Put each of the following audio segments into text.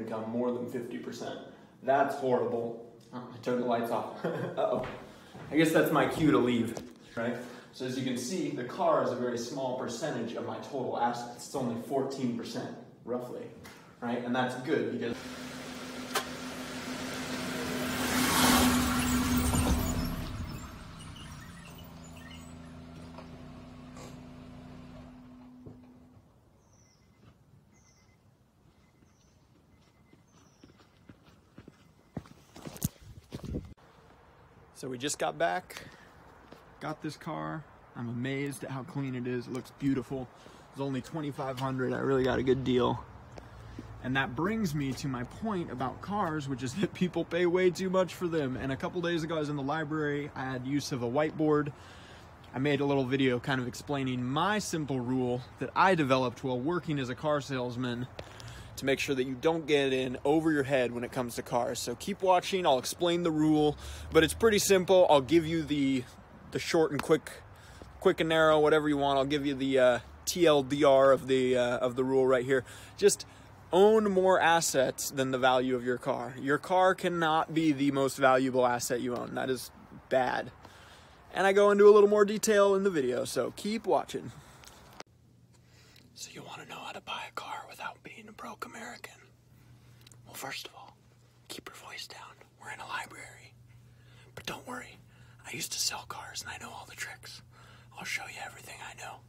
income more than 50%. That's horrible. I turned the lights off. Uh-oh. I guess that's my cue to leave, right? So as you can see, the car is a very small percentage of my total assets. It's only 14%, roughly, right? And that's good because so we just got back, got this car. I'm amazed at how clean it is. It looks beautiful. It's only $2,500. I really got a good deal. And that brings me to my point about cars, which is that people pay way too much for them. And a couple days ago, I was in the library. I had use of a whiteboard. I made a little video kind of explaining my simple rule that I developed while working as a car salesman to make sure that you don't get in over your head when it comes to cars. So keep watching, I'll explain the rule, but it's pretty simple. I'll give you the short and quick and narrow, whatever you want. I'll give you the TLDR of the rule right here. Just own more assets than the value of your car. Your car cannot be the most valuable asset you own. That is bad. And I go into a little more detail in the video, so keep watching. So you want to know how to buy a car without being a broke American? Well, first of all, keep your voice down. We're in a library. But don't worry, I used to sell cars and I know all the tricks. I'll show you everything I know.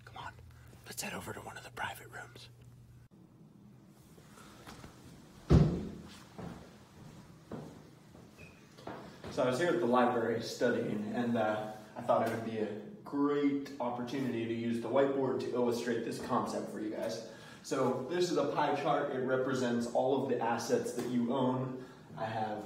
Come on, let's head over to one of the private rooms. So I was here at the library studying, and I thought it would be a great opportunity to use the whiteboard to illustrate this concept for you guys. So this is a pie chart. It represents all of the assets that you own. I have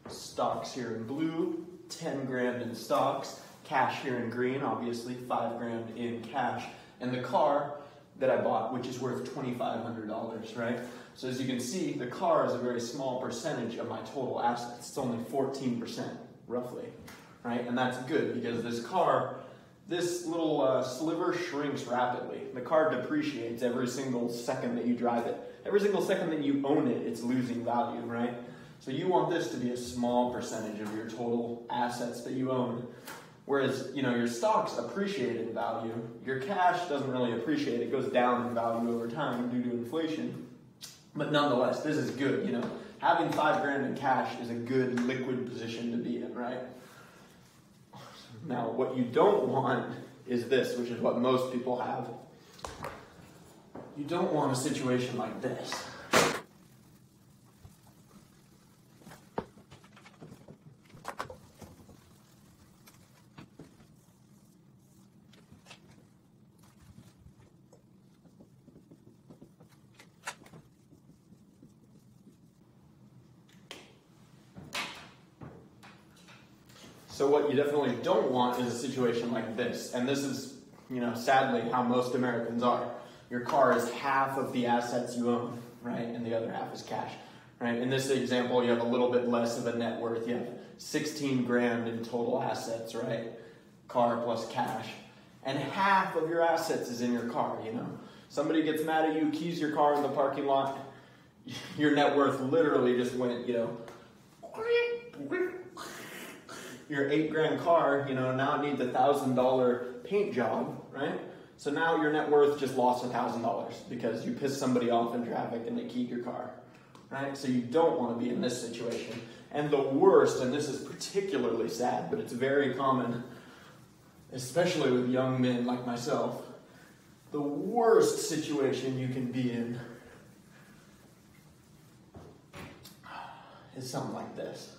stocks here in blue, 10 grand in stocks, cash here in green, obviously 5 grand in cash, and the car that I bought, which is worth $2,500, right? So as you can see, the car is a very small percentage of my total assets. It's only 14%, roughly, right? And that's good because this little sliver shrinks rapidly. The car depreciates every single second that you drive it. Every single second that you own it, it's losing value, right? So you want this to be a small percentage of your total assets that you own. Whereas, your stocks appreciate in value. Your cash doesn't really appreciate. It goes down in value over time due to inflation. But nonetheless, this is good, Having 5 grand in cash is a good liquid position to be in, right? Now, what you don't want is this, which is what most people have. You don't want a situation like this. So what you definitely don't want is a situation like this. And this is, sadly how most Americans are. Your car is half of the assets you own, right? And the other half is cash, right? In this example, you have a little bit less of a net worth. You have 16 grand in total assets, right? Car plus cash. And half of your assets is in your car, Somebody gets mad at you, keys your car in the parking lot. Your net worth literally just went, your 8 grand car, now it needs a $1,000 paint job, right? So now your net worth just lost $1,000 because you pissed somebody off in traffic and they keyed your car, right? So you don't want to be in this situation. And the worst, and this is particularly sad, but it's very common, especially with young men like myself, the worst situation you can be in is something like this.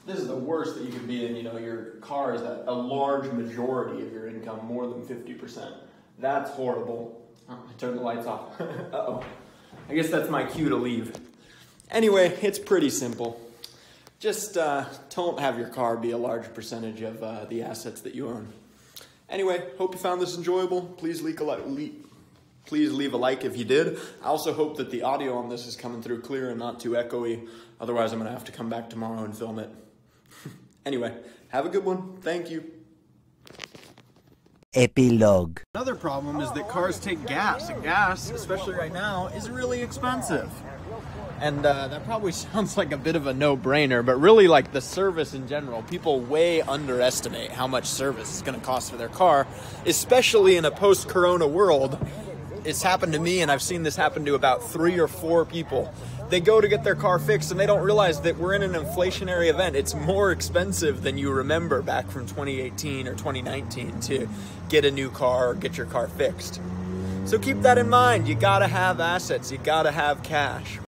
This is the worst that you can be in. Your car is a large majority of your income, more than 50%. That's horrible. I turned the lights off. Uh-oh. I guess that's my cue to leave. Anyway, it's pretty simple. Just don't have your car be a large percentage of the assets that you own. Anyway, hope you found this enjoyable. Please leave a like if you did. I also hope that the audio on this is coming through clear and not too echoey. Otherwise, I'm going to have to come back tomorrow and film it. Anyway, have a good one. Thank you. Epilogue. Another problem is that cars take gas, and gas, especially right now, is really expensive. And that probably sounds like a bit of a no-brainer, but really, like, the service in general, people way underestimate how much service is going to cost for their car, especially in a post-corona world. It's happened to me, and I've seen this happen to about 3 or 4 people. They go to get their car fixed, and they don't realize that we're in an inflationary event. It's more expensive than you remember back from 2018 or 2019 to get a new car or get your car fixed. So keep that in mind. You gotta have assets. You gotta have cash.